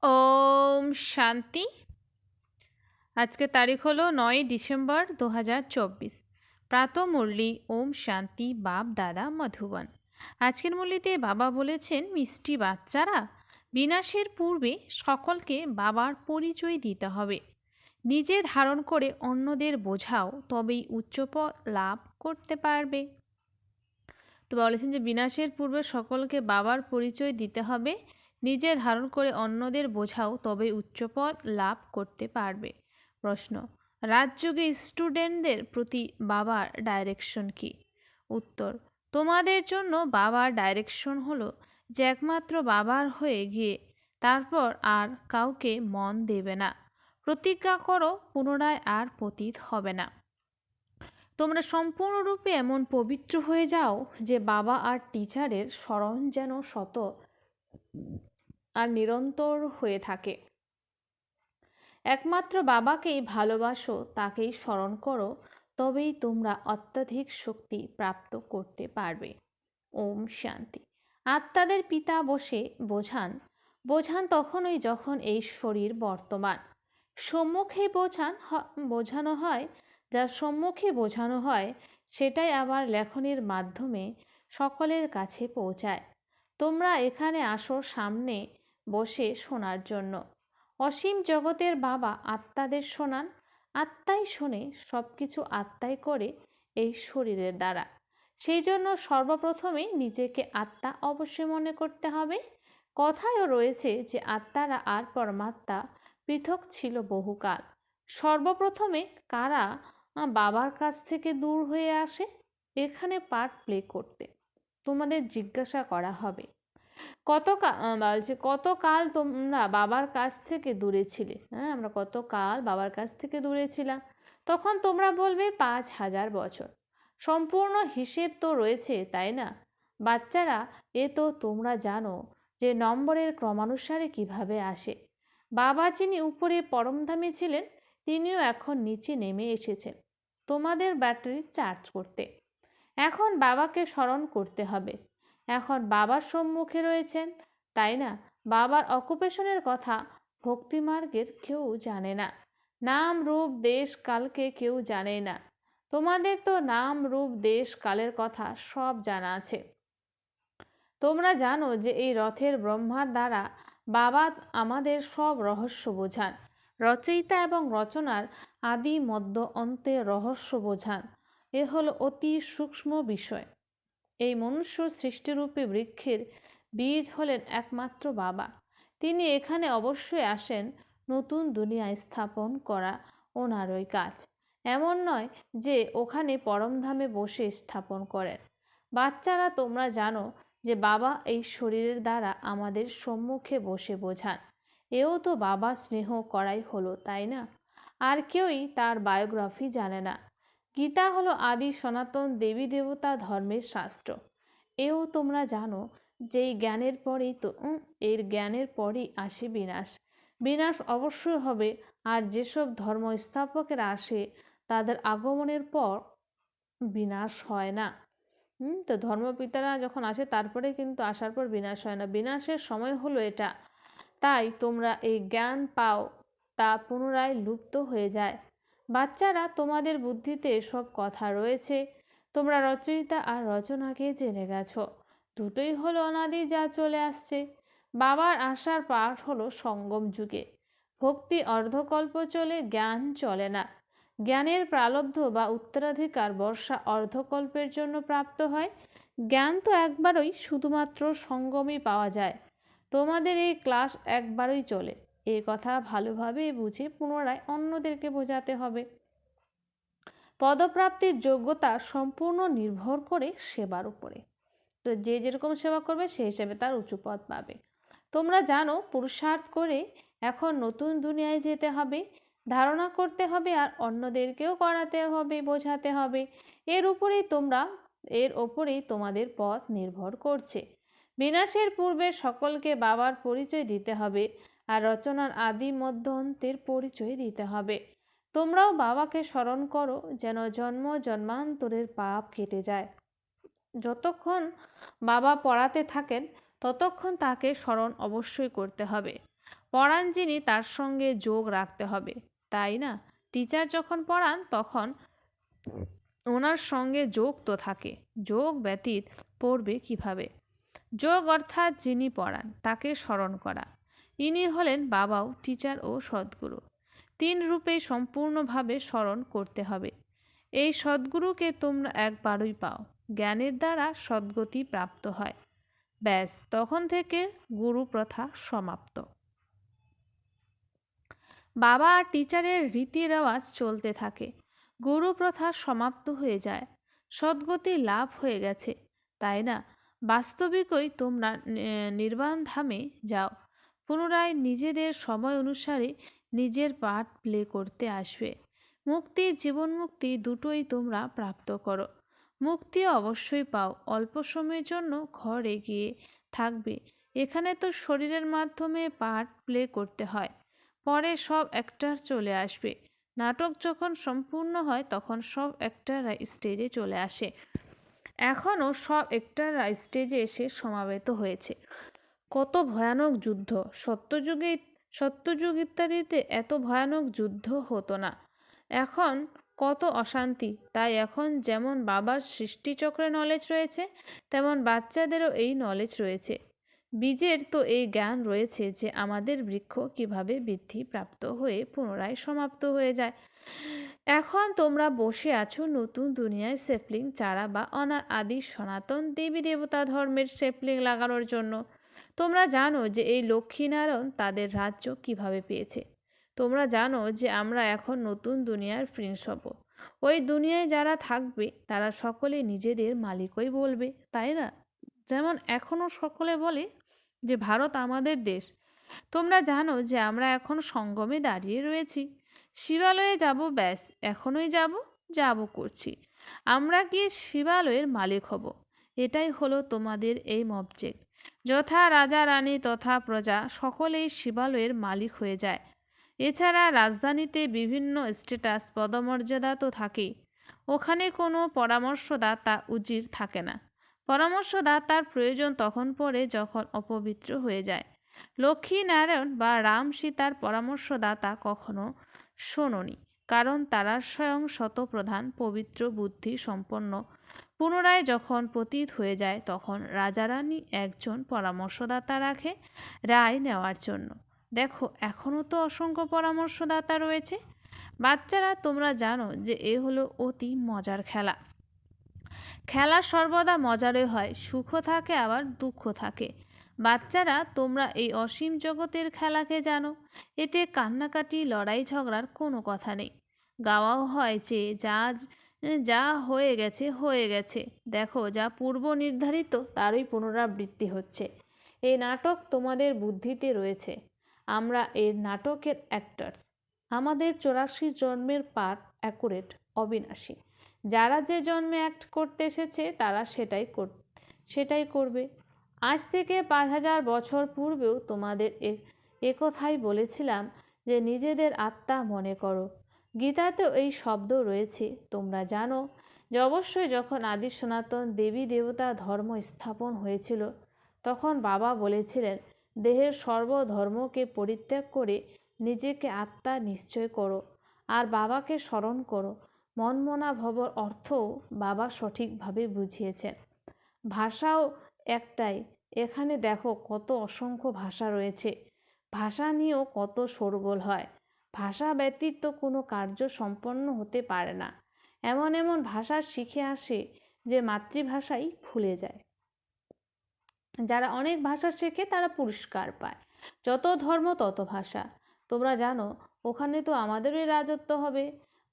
ওম শান্তি। আজকে তারিখ হলো 9 ডিসেম্বর 2024। প্রাত মুরলি ওম শান্তি বাপ দাদা মধুবন। আজকের মুরলিতে বাবা বলেছেন, মিষ্টি বাচ্চারা, বিনাশের পূর্বে সকলকে বাবার পরিচয় দিতে হবে। নিজে ধারণ করে অন্যদের বোঝাও, তবেই উচ্চপদ লাভ করতে পারবে। তো বলেছেন যে বিনাশের পূর্বে সকলকে বাবার পরিচয় দিতে হবে, নিজে ধারণ করে অন্যদের বোঝাও, তবে উচ্চপদ লাভ করতে পারবে। প্রশ্ন: রাজযোগে স্টুডেন্টদের প্রতি বাবার ডাইরেকশন কি? উত্তর: তোমাদের জন্য বাবার ডাইরেকশন হলো যে একমাত্র বাবার হয়ে গিয়ে তারপর আর কাউকে মন দেবে না। প্রতিজ্ঞা করো পুনরায় আর পতিত হবে না। তোমরা সম্পূর্ণরূপে এমন পবিত্র হয়ে যাও যে বাবা আর টিচারের স্মরণ যেন শত আর নিরন্তর হয়ে থাকে। একমাত্র বাবাকেই ভালোবাসো, তাকেই স্মরণ করো, তবেই তোমরা অত্যাধিক শক্তি প্রাপ্ত করতে পারবে। ওম শান্তি। আত্মাদের পিতা বসে বোঝান তখনই যখন এই শরীর বর্তমান। সম্মুখে বোঝানো হয়, যা সম্মুখে বোঝানো হয় সেটাই আবার লেখনির মাধ্যমে সকলের কাছে পৌঁছায়। তোমরা এখানে আসো সামনে বসে শোনার জন্য। অসীম জগতের বাবা আত্মাদের শোনান, আত্মাই শোনে, সব কিছু আত্মাই করে এই শরীরের দ্বারা। সেই জন্য সর্বপ্রথমে নিজেকে আত্মা অবশ্যই মনে করতে হবে। কথায়ও রয়েছে যে আত্মারা আর পরমাত্মা পৃথক ছিল বহুকাল। সর্বপ্রথমে কারা বাবার কাছ থেকে দূর হয়ে আসে এখানে পার্ট প্লে করতে? তোমাদের জিজ্ঞাসা করা হবে, কতকাল তোমরা বাবার কাছ থেকে দূরে ছিলে? আমরা কতকাল বাবার কাছ থেকে দূরে ছিলাম? তখন তোমরা বলবে 5000 বছর। সম্পূর্ণ হিসেব তো রয়েছে, তাই না বাচ্চারা? এ তো তোমরা জানো যে নম্বরের ক্রমানুসারে কিভাবে আসে। বাবা যিনি উপরে পরমধামে ছিলেন, তিনিও এখন নিচে নেমে এসেছেন তোমাদের ব্যাটারি চার্জ করতে। এখন বাবাকে স্মরণ করতে হবে। এখন বাবার সম্মুখে রয়েছেন, তাই না? বাবার অকুপেশনের কথা ভক্তিমার্গের কেউ জানে না। নাম রূপ দেশ কালকে কেউ জানে না। তোমাদের তো নাম রূপ দেশ কালের কথা সব জানা আছে। তোমরা জানো যে এই রথের ব্রহ্মার দ্বারা বাবা আমাদের সব রহস্য বোঝান। রচয়িতা এবং রচনার আদি মধ্য অন্তে রহস্য বোঝান। এ হলো অতি সূক্ষ্ম বিষয়। এই মনুষ্য সৃষ্টিরূপী বৃক্ষের বীজ হলেন একমাত্র বাবা। তিনি এখানে অবশ্যই আসেন নতুন দুনিয়ায় স্থাপন করা ওনারই কাজ। এমন নয় যে ওখানে পরমধামে বসে স্থাপন করেন। বাচ্চারা, তোমরা জানো যে বাবা এই শরীরের দ্বারা আমাদের সম্মুখে বসে বোঝান। এও তো বাবা স্নেহ করাই হলো, তাই না? আর কেউই তার বায়োগ্রাফি জানে না। গীতা হলো আদি সনাতন দেবী দেবতা ধর্মের শাস্ত্র। এও তোমরা জানো যে এই জ্ঞানের পরেই এর জ্ঞানের পরেই আসে বিনাশ। বিনাশ অবশ্যই হবে। আর যেসব ধর্ম স্থাপকেরা আসে তাদের আগমনের পর বিনাশ হয় না। তো ধর্মপিতারা যখন আসে তারপরে কিন্তু আসার পর বিনাশ হয় না। বিনাশের সময় হলো এটা। তাই তোমরা এই জ্ঞান পাও, তা পুনরায় লুপ্ত হয়ে যায়। বাচ্চারা, তোমাদের বুদ্ধিতে সব কথা রয়েছে। তোমরা রচয়িতা আর রচনাকে জেনে গেছ। দুটোই হলো অনাদি, যা চলে আসছে। বাবার আসার পাঠ হলো সঙ্গম যুগে। ভক্তি অর্ধকল্প চলে, জ্ঞান চলে না। জ্ঞানের প্রালব্ধ বা উত্তরাধিকার বর্ষা অর্ধকল্পের জন্য প্রাপ্ত হয়। জ্ঞান তো একবারই, শুধুমাত্র সঙ্গমই পাওয়া যায়। তোমাদের এই ক্লাস একবারই চলে। এই কথা ভালোভাবে বুঝে পুনরায় অন্যদেরকে বোঝাতে হবে। পদপ্রাপ্তির যোগ্যতা সম্পূর্ণ নির্ভর করে সেবার উপরে। তো যে যেরকম সেবা করবে সেই হিসেবে তার উঁচু পদ পাবে। তোমরা জানো পুরুষার্থ করে এখন নতুন দুনিয়ায় যেতে হবে, ধারণা করতে হবে আর অন্যদেরকেও করাতে হবে, বোঝাতে হবে। এর ওপরেই তোমাদের পথ নির্ভর করছে। বিনাশের পূর্বে সকলকে বাবার পরিচয় দিতে হবে আর রচনার আদি মধ্য অন্তের পরিচয় দিতে হবে। তোমরাও বাবাকে স্মরণ করো যেন জন্ম জন্মান্তরের পাপ কেটে যায়। যতক্ষণ বাবা পড়াতে থাকেন ততক্ষণ তাকে স্মরণ অবশ্যই করতে হবে। পড়ান যিনি তার সঙ্গে যোগ রাখতে হবে, তাই না? টিচার যখন পড়ান তখন ওনার সঙ্গে যোগ তো থাকে, যোগ ব্যতীত পড়বে কিভাবে? যোগ অর্থাৎ যিনি পড়ান তাকে স্মরণ করা। ইনি হলেন বাবাও, টিচার ও সদ্গুরু। তিন রূপেই সম্পূর্ণভাবে স্মরণ করতে হবে। এই সদ্গুরুকে তোমরা একবারই পাও, জ্ঞানের দ্বারা সদ্গতি প্রাপ্ত হয়। ব্যাস, তখন থেকে গুরু প্রথা সমাপ্ত। বাবা আর টিচারের রীতি রেওয়াজ চলতে থাকে, গুরু প্রথা সমাপ্ত হয়ে যায়, সদ্গতি লাভ হয়ে গেছে, তাই না? বাস্তবিকই তোমরা নির্বাণ ধামে যাও, পুনরায় নিজেদের সময় অনুসারে নিজের পার্ট প্লে করতে আসবে। মুক্তি, জীবন মুক্তি দুটোই তোমরা প্রাপ্ত করো। মুক্তি অবশ্যই পাও, অল্প সময়ের জন্য ঘর এগিয়ে থাকবে। এখানে তো শরীরের মাধ্যমে পার্ট প্লে করতে হয়, পরে সব অ্যাক্টর চলে আসবে। নাটক যখন সম্পূর্ণ হয় তখন সব অ্যাক্টররা স্টেজে চলে আসে। এখনও সব অ্যাক্টররা স্টেজে এসে সমাবেত হয়েছে। কত ভয়ানক যুদ্ধ! সত্যযুগ ইত্যাদিতে এত ভয়ানক যুদ্ধ হতো না। এখন কত অশান্তি! তাই এখন যেমন বাবার সৃষ্টিচক্রে নলেজ রয়েছে, তেমন বাচ্চাদেরও এই নলেজ রয়েছে। বীজের তো এই জ্ঞান রয়েছে যে আমাদের বৃক্ষ কিভাবে বৃদ্ধি প্রাপ্ত হয়ে পুনরায় সমাপ্ত হয়ে যায়। এখন তোমরা বসে আছো নতুন দুনিয়ায় সেপলিং চারা বা আদি সনাতন দেবী দেবতা ধর্মের সেপলিং লাগানোর জন্য। তোমরা জানো যে এই লক্ষ্মীনারায়ণ তাদের রাজ্য কিভাবে পেয়েছে। তোমরা জানো যে আমরা এখন নতুন দুনিয়ার প্রিন্স হব। ওই দুনিয়ায় যারা থাকবে তারা সকলে নিজেদের মালিকই বলবে, তাই না? যেমন এখনও সকলে বলে যে ভারত আমাদের দেশ। তোমরা জানো যে আমরা এখন সঙ্গমে দাঁড়িয়ে রয়েছি, শিবালয়ে যাব, ব্যাস এখনই যাব করছি। আমরা গিয়ে শিবালয়ের মালিক হব, এটাই হলো তোমাদের এইম অবজেক্ট। যথা রাজা রানী তথা প্রজা সকলেই শিবালয়ের মালিক হয়ে যায়। এছাড়া রাজধানীতে বিভিন্ন স্ট্যাটাস পদমর্যাদা তো থাকেই, ওখানে কোনো পরামর্শদাতা উজির থাকে না। পরামর্শদাতার প্রয়োজন তখন পড়ে যখন অপবিত্র হয়ে যায়। লক্ষ্মী নারায়ণ বা রাম সীতার পরামর্শদাতা কখনো শোনোনি, কারণ তারা স্বয়ং শতপ্রধান পবিত্র বুদ্ধি সম্পন্ন। পুনরায় যখন পতিত হয়ে যায় তখন রাজারানী একজন পরামর্শদাতা রাখে রায় নেওয়ার জন্য। দেখো এখনও তো অসংখ্য পরামর্শদাতা রয়েছে। বাচ্চারা, তোমরা জানো যে এ হলো অতি মজার খেলা। খেলা সর্বদা মজারই হয়, সুখও থাকে আবার দুঃখ থাকে। বাচ্চারা, তোমরা এই অসীম জগতের খেলাকে জানো, এতে কান্নাকাটি লড়াই ঝগড়ার কোনো কথা নেই। গাওয়াও হয় যে যা হয়ে গেছে হয়ে গেছে, দেখো যা পূর্ব নির্ধারিত তারই পুনরাবৃত্তি হচ্ছে। এই নাটক তোমাদের বুদ্ধিতে রয়েছে, আমরা এর নাটকের অ্যাক্টরস। আমাদের 84 জন্মের পার্ট অ্যাকুরেট, অবিনাশী। যারা যে জন্মে অ্যাক্ট করতে এসেছে তারা সেটাই করবে। আজ থেকে 5000 বছর পূর্বেও তোমাদের একথাই বলেছিলাম যে নিজেদের আত্মা মনে করো। গীতাতেও এই শব্দ রয়েছে, তোমরা জানো যে অবশ্যই যখন আদি সনাতন দেবী দেবতা ধর্ম স্থাপন হয়েছিল তখন বাবা বলেছিলেন দেহের সর্বধর্মকে পরিত্যাগ করে নিজেকে আত্মা নিশ্চয় করো আর বাবাকে স্মরণ করো। মনমনা ভবর অর্থও বাবা সঠিকভাবে বুঝিয়েছেন। ভাষাও একটাই, এখানে দেখো কত অসংখ্য ভাষা রয়েছে। ভাষা নিয়েও কত শোরগোল হয়। ভাষা ব্যতীত কোনো কার্য সম্পন্ন হতে পারে না। এমন এমন ভাষা শিখে আসে যে মাতৃভাষাই ভুলে যায়। যারা অনেক ভাষা শেখে তারা পুরস্কার পায়। যত ধর্ম তত ভাষা। তোমরা জানো ওখানে তো আমাদেরই রাজত্ব হবে,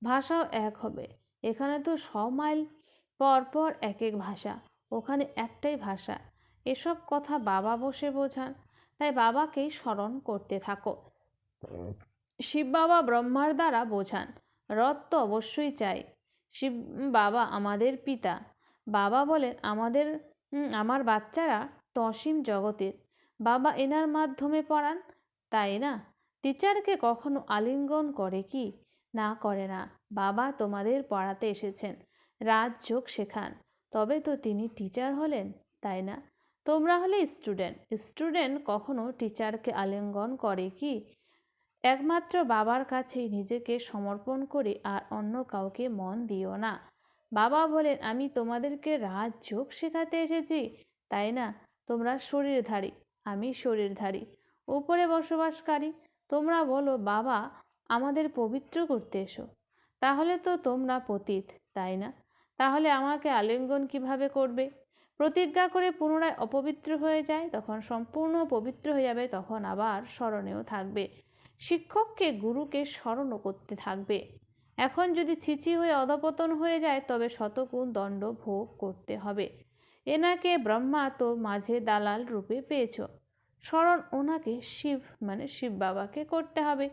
ভাষাও এক হবে। এখানে তো 100 মাইল পর পর এক এক ভাষা, ওখানে একটাই ভাষা। এসব কথা বাবা বসে বোঝান, তাই বাবাকেই স্মরণ করতে থাকো। শিব বাবা ব্রহ্মার দ্বারা বোঝান, রথ তো অবশ্যই চাই। শিব বাবা আমাদের পিতা। বাবা বলেন আমার বাচ্চারা তো অসীম জগতের, বাবা এনার মাধ্যমে পড়ান, তাই না? টিচারকে কখনো আলিঙ্গন করে কি? না, করে না। বাবা তোমাদের পড়াতে এসেছেন, রাজযোগ শেখান, তবে তো তিনি টিচার হলেন, তাই না? তোমরা হলে স্টুডেন্ট, স্টুডেন্ট কখনো টিচারকে আলিঙ্গন করে কি? একমাত্র বাবার কাছেই নিজেকে সমর্পণ করে আর অন্য কাউকে মন দিও না। বাবা বলেন, আমি তোমাদেরকে রাজযোগ শেখাতে এসেছি, তাই না? তোমরা শরীরধারী, আমি শরীরধারী, উপরে বসবাসকারী। তোমরা বলো, বাবা আমাদের পবিত্র করতে এসো। তাহলে তো তোমরা পতিত, তাই না? তাহলে আমাকে আলিঙ্গন কিভাবে করবে? প্রতিজ্ঞা করে পুনরায় অপবিত্র হয়ে যায়, তখন সম্পূর্ণ পবিত্র হয়ে যাবে, তখন আবার স্মরণেও থাকবে। শিক্ষককে গুরুকে স্মরণও করতে থাকবে। এখন যদি ছিছি হয়ে অধপতন হয়ে যায়, তবে শতগুণ দণ্ড ভোগ করতে হবে। এনাকে ব্রহ্মা তো মাঝে দালাল রূপে পেয়েছ, স্মরণ ওনাকে শিব মানে শিব বাবাকে করতে হবে।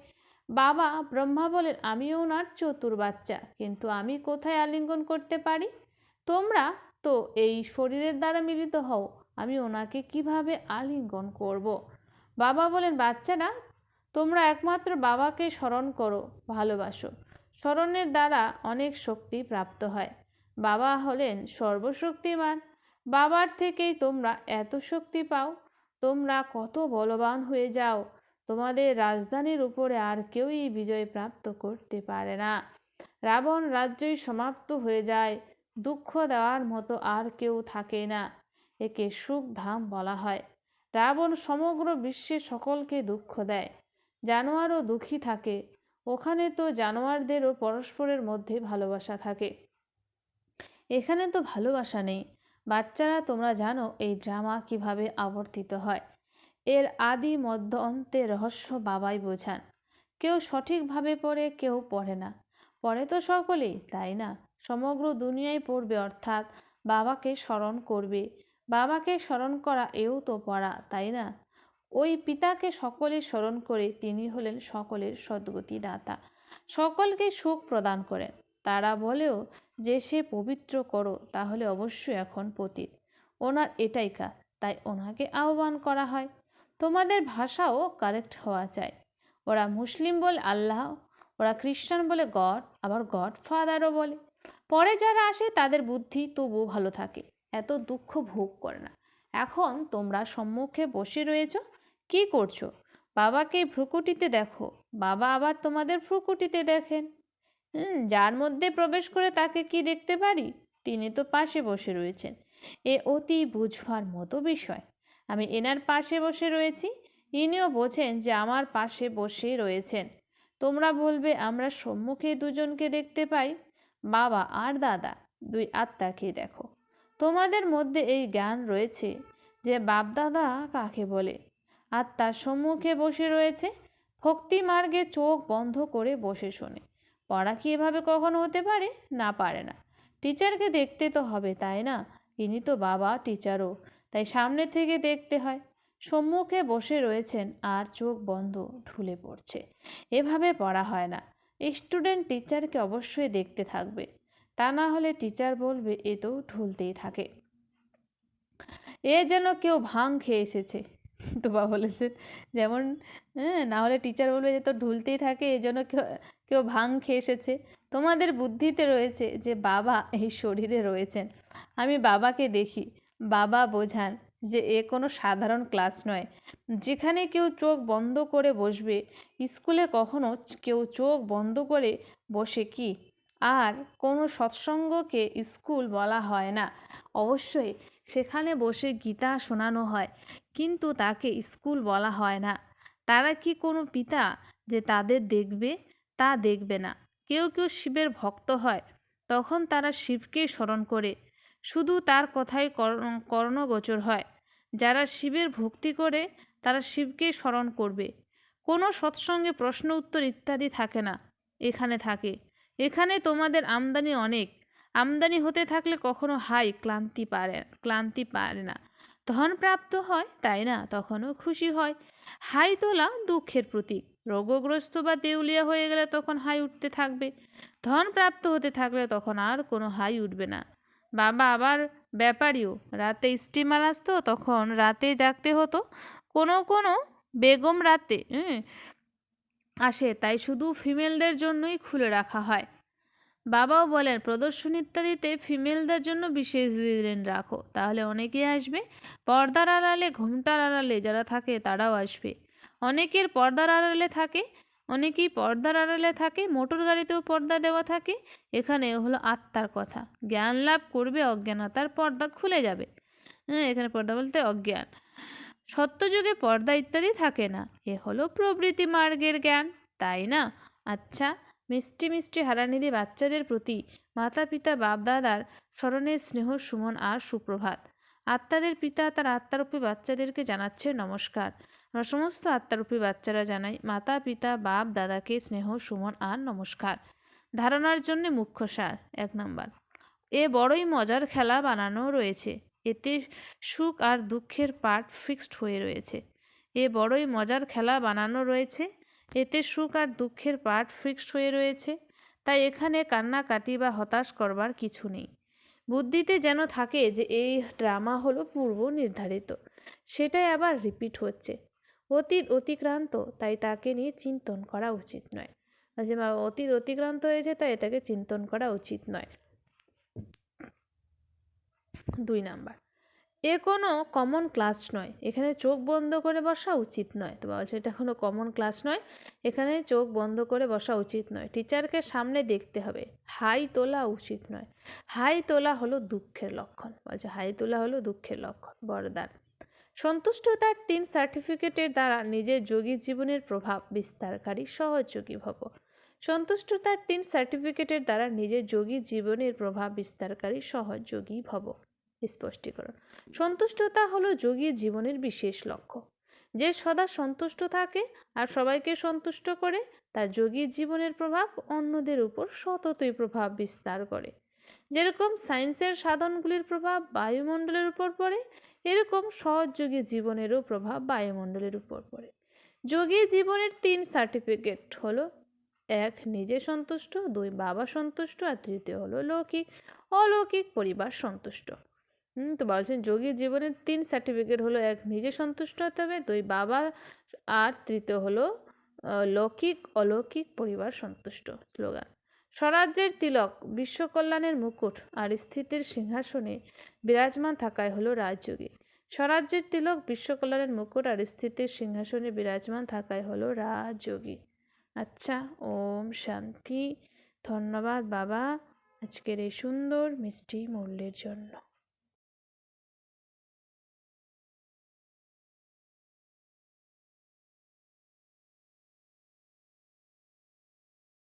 বাবা ব্রহ্মা বলেন, আমিও ওনার চতুর বাচ্চা, কিন্তু আমি কোথায় আলিঙ্গন করতে পারি? তোমরা তো এই শরীরের দ্বারা মিলিত হও, আমি ওনাকে কিভাবে আলিঙ্গন করব? বাবা বলেন, বাচ্চারা তোমরা একমাত্র বাবাকে স্মরণ করো, ভালোবাসো। স্মরণের দ্বারা অনেক শক্তি প্রাপ্ত হয়। বাবা হলেন সর্বশক্তিমান, বাবার থেকেই তোমরা এত শক্তি পাও। তোমরা কত বলবান হয়ে যাও, তোমাদের রাজধানীর উপরে আর কেউই বিজয় প্রাপ্ত করতে পারে না। রাবণ রাজ্যই সমাপ্ত হয়ে যায়, দুঃখ দেওয়ার মতো আর কেউ থাকে না। একে সুখধাম বলা হয়। রাবণ সমগ্র বিশ্বে সকলকে দুঃখ দেয়, জানোয়ারও দুঃখী থাকে। ওখানে তো জানোয়ারদেরও পরস্পরের মধ্যে ভালোবাসা থাকে, এখানে তো ভালোবাসা নেই। বাচ্চারা তোমরা জানো এই ড্রামা কিভাবে আবর্তিত হয়। এর আদি মধ্য অন্তের রহস্য বাবাই বোঝান। কেউ সঠিকভাবে পড়ে, কেউ পড়ে না। পড়ে তো সকলেই, তাই না? সমগ্র দুনিয়ায় পড়বে, অর্থাৎ বাবাকে স্মরণ করবে। বাবাকে স্মরণ করা এও তো পড়া, তাই না? ওই পিতাকে সকলে স্মরণ করে, তিনি হলেন সকলের সদ্গতি দাতা, সকলকে সুখ প্রদান করেন। তারা বলেও যে সে পবিত্র করো, তাহলে অবশ্যই এখন পতিত। ওনার এটাই কাজ, তাই ওনাকে আহ্বান করা হয়। তোমাদের ভাষাও কারেক্ট হওয়া চাই। ওরা মুসলিম বলে আল্লাহ, ওরা খ্রিস্টান বলে গড, আবার গড ফাদারও বলে। পরে যারা আসে তাদের বুদ্ধি তবুও ভালো থাকে, এত দুঃখ ভোগ করে না। এখন তোমরা সম্মুখে বসে রয়েছ, কি করছো? বাবাকে ভ্রুকুটিতে দেখো, বাবা আবার তোমাদের ভ্রুকুটিতে দেখেন। যার মধ্যে প্রবেশ করে তাকে কি দেখতে পারি? তিনি তো পাশে বসে রয়েছেন। এ অতি বুঝবার মতো বিষয়। আমি এনার পাশে বসে রয়েছি, ইনিও বোঝেন যে আমার পাশে বসে রয়েছেন। তোমরা বলবে, আমরা সম্মুখে দুজনকে দেখতে পাই, বাবা আর দাদা, দুই আত্মাকে দেখো। তোমাদের মধ্যে এই জ্ঞান রয়েছে যে বাপদাদা কাকে বলে। আত্মা সম্মুখে বসে রয়েছে, ভক্তি মার্গে চোখ বন্ধ করে বসে শোনে। পড়া কি এভাবে কখনো হতে পারে? না, পারে না। টিচারকে দেখতে তো হবে, তাই না? ইনি তো বাবা, টিচারও, তাই সামনে থেকে দেখতে হয়। সম্মুখে বসে রয়েছেন আর চোখ বন্ধ, ঢুলে পড়ছে। এভাবে পড়া হয় না। স্টুডেন্ট টিচারকে অবশ্যই দেখতে থাকবে, তা না হলে টিচার বলবে এ তো ঢুলতেই থাকে, এ যেন কেউ ভাং খেয়ে এসেছে। তো বাবা বলেছেন যেমন, না হলে টিচার বলবে যে তো ঢুলতেই থাকে, এই জন্য কেউ কেউ ভাং খেয়ে এসেছে। তোমাদের বুদ্ধিতে রয়েছে যে বাবা এই শরীরে রয়েছেন। আমি বাবাকে দেখি, বাবা বোঝান যে এ কোনো সাধারণ ক্লাস নয়, যেখানে কেউ চোখ বন্ধ করে বসবে। স্কুলে কখনো কেউ চোখ বন্ধ করে বসে কি? আর কোনো সৎসঙ্গকে স্কুল বলা হয় না। অবশ্যই সেখানে বসে গীতা শোনানো হয়, কিন্তু তাকে স্কুল বলা হয় না। তারা কি কোনো পিতা যে তাদের দেখবে? তা দেখবে না। কেউ কেউ শিবের ভক্ত হয়, তখন তারা শিবকেই স্মরণ করে, শুধু তার কথাই কর্ণগোচর হয়। যারা শিবের ভক্তি করে তারা শিবকেই স্মরণ করবে। কোনো সৎসঙ্গে প্রশ্ন উত্তর ইত্যাদি থাকে না, এখানে থাকে। এখানে তোমাদের আমদানি অনেক, আমদানি হতে থাকলে কখনো হাই ক্লান্তি পারে না। ধন প্রাপ্ত হয়, তাই না? তখনও খুশি হয়। হাই তোলা দুঃখের প্রতীক। রোগগ্রস্ত বা দেউলিয়া হয়ে গেলে তখন হাই উঠতে থাকবে। ধন প্রাপ্ত হতে থাকলে তখন আর কোনো হাই উঠবে না। বাবা আবার ব্যাপারীও, রাতে স্টিমার আসতো, তখন রাতে জাগতে হতো। কোনো কোনো বেগম রাতে আসে, তাই শুধু ফিমেলদের জন্যই খুলে রাখা হয়। বাবাও বলেন প্রদর্শনী ইত্যাদিতে ফিমেলদের জন্য বিশেষ দিন রাখো, তাহলে অনেকেই আসবে। পর্দার আড়ালে ঘোমটার আড়ালে যারা থাকে তারাও আসবে। অনেকের পর্দার আড়ালে থাকে, অনেকেই পর্দার আড়ালে থাকে, মোটর গাড়িতেও পর্দা দেওয়া থাকে। এখানে হলো আত্মার কথা, জ্ঞান লাভ করবে অজ্ঞানতার পর্দা খুলে যাবে। হ্যাঁ, এখানে পর্দা বলতে অজ্ঞান। সত্যযুগে পর্দা ইত্যাদি থাকে না, এ হলো প্রবৃত্তি মার্গের জ্ঞান, তাই না? আচ্ছা, মিষ্টি মিষ্টি হারানিধি বাচ্চাদের প্রতি মাতা পিতা বাপ দাদার স্মরণের স্নেহ সুমন আর সুপ্রভাত। আত্মাদের পিতা তার আত্মারূপী বাচ্চাদেরকে জানাচ্ছে নমস্কার। আমরা সমস্ত আত্মারূপী বাচ্চারা জানাই মাতা পিতা বাপ দাদাকে স্নেহ সুমন আর নমস্কার। ধারণার জন্য মুখ্য সার 1 নম্বর, এ বড়ই মজার খেলা বানানো রয়েছে, এতে সুখ আর দুঃখের পার্ট ফিক্সড হয়ে রয়েছে। এ বড়ই মজার খেলা বানানো রয়েছে, এতে সুখ আর দুঃখের পার্ট ফিক্সড হয়ে রয়েছে। তাই এখানে কান্নাকাটি বা হতাশ করবার কিছু নেই। বুদ্ধিতে যেন থাকে যে এই ড্রামা হলো পূর্ব নির্ধারিত, সেটাই আবার রিপিট হচ্ছে। অতীত অতিক্রান্ত, তাই তাকে নিয়ে চিন্তন করা উচিত নয়। যে অতীত অতিক্রান্ত হয়েছে তাই এটাকে চিন্তন করা উচিত নয়। 2 নাম্বার, এ কোনো কমন ক্লাস নয়, এখানে চোখ বন্ধ করে বসা উচিত নয়। তো বলছে এটা কোনো কমন ক্লাস নয়, এখানে চোখ বন্ধ করে বসা উচিত নয়। টিচারকে সামনে দেখতে হবে, হাই তোলা উচিত নয়। হাই তোলা হলো দুঃখের লক্ষণ, বলছে হাই তোলা হলো দুঃখের লক্ষণ। বরদান, সন্তুষ্টতার 3 সার্টিফিকেটের দ্বারা নিজের যোগী জীবনের প্রভাব বিস্তারকারী সহযোগী ভব। সন্তুষ্টতার 3 সার্টিফিকেটের দ্বারা নিজের যোগী জীবনের প্রভাব বিস্তারকারী সহযোগী ভব। স্পষ্টীকরণ, সন্তুষ্টতা হলো যোগী জীবনের বিশেষ লক্ষ্য। যে সদা সন্তুষ্ট থাকে আর সবাইকে সন্তুষ্ট করে, তার যোগী জীবনের প্রভাব অন্যদের উপর সততই প্রভাব বিস্তার করে। যেরকম সায়েন্সের সাধনগুলির প্রভাব বায়ুমণ্ডলের উপর পড়ে, এরকম সহযোগী জীবনেরও প্রভাব বায়ুমণ্ডলের উপর পড়ে। যোগী জীবনের 3 সার্টিফিকেট হলো 1 নিজে সন্তুষ্ট, 2 বাবা সন্তুষ্ট, আর 3 হলো লৌকিক অলৌকিক পরিবার সন্তুষ্ট। তো বলছেন যোগী জীবনের 3 সার্টিফিকেট হলো 1 নিজে সন্তুষ্ট হতে হবে, 2 বাবা, আর 3 হলো লৌকিক অলৌকিক পরিবার সন্তুষ্ট। স্লোগান, স্বরাজ্যের তিলক বিশ্ব কল্যাণের মুকুট আর স্থিতির সিংহাসনে বিরাজমান থাকায় হলো রাজযোগী। স্বরাজ্যের তিলক বিশ্ব কল্যাণের মুকুট আর স্থিতির সিংহাসনে বিরাজমান থাকায় হলো রাজযোগী। আচ্ছা, ওম শান্তি। ধন্যবাদ বাবা আজকের এই সুন্দর মিষ্টি মূল্যের জন্য।